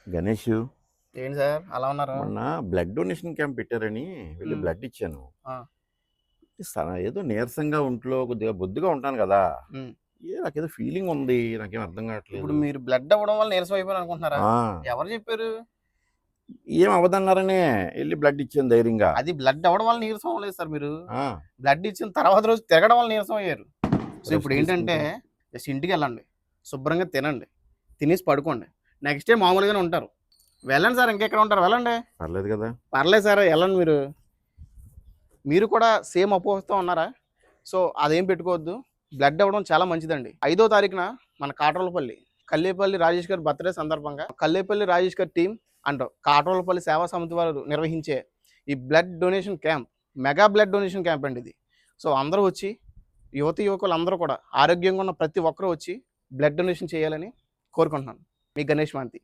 గణేష్, ఏంటి సార్ అలా ఉన్నారు? మొన్న బ్లడ్ డొనేషన్ క్యాంప్ పెట్టారని వెళ్ళి హ్మ్. బ్లడ్ ఇచ్చాను. ఆ! ఏదో నీరసంగా ఒంట్లో కొద్దిగా బొద్దుగా ఉంటాను కదా! హ్మ్. నాకేదో ఫీలింగ్ ఉంది. నాకేం అర్థం ఇప్పుడు కావట్లేదు. మీరు బ్లడ్ అవ్వడం వల్ల నీరసం అయిపోయారు అనుకుంటున్నారా? ఆ! ఎవరు చెప్పారు? ఏం అవ్వదన్నారనే ఎళ్లి బ్లడ్ ఇచ్చాను ధైర్యంగా. అది బ్లడ్ అవ్వడం వల్ల నీరసం అవ్వలేదు సార్ మీరు. ఆ! బ్లడ్ ఇచ్చిన తర్వాత రోజు తిరగడం వల్ల నీరసం అయ్యారు. సో, రెస్ట్ ఇప్పుడేంటంటే తీసుకుంటే జస్ట్ ఇంటికెళ్ళండి. శుభ్రంగా తినండి. తినేసి పడుకోండి. నెక్స్ట్ డే మామూలుగానే ఉంటారు. వెళ్ళండి సార్ ఇంకెక్కడ ఉంటారు వెళ్ళండి. పర్లేదు కదా! పర్లేదు సార్ ఎళ్ళండి మీరు. మీరు కూడా సేమ్ అపోహతో ఉన్నారా? సో, అదేం పెట్టుకోవద్దు. బ్లడ్ అవ్వడం చాలా మంచిదండి. 5వ తారీఖున మన కాట్రోలపల్లి, కల్లేపల్లి రాజేష్ గారి బర్త్‌డే సందర్భంగా కల్లేపల్లి రాజేష్ గారి టీమ్ అండ్ కాట్రోలపల్లి సేవా సమితి వారు నిర్వహించే ఈ blood donation camp, mega blood donation camp అండి ఇది. సో, అందరూ వచ్చి యువతీ యువకులందరూ కూడా ఆరోగ్యంగా ఉన్న ప్రతి ఒక్కరు వచ్చి బ్లడ్ డొనేషన్ చేయాలని కోరుకుంటున్నాను. మీ గణేష్ మాంతి.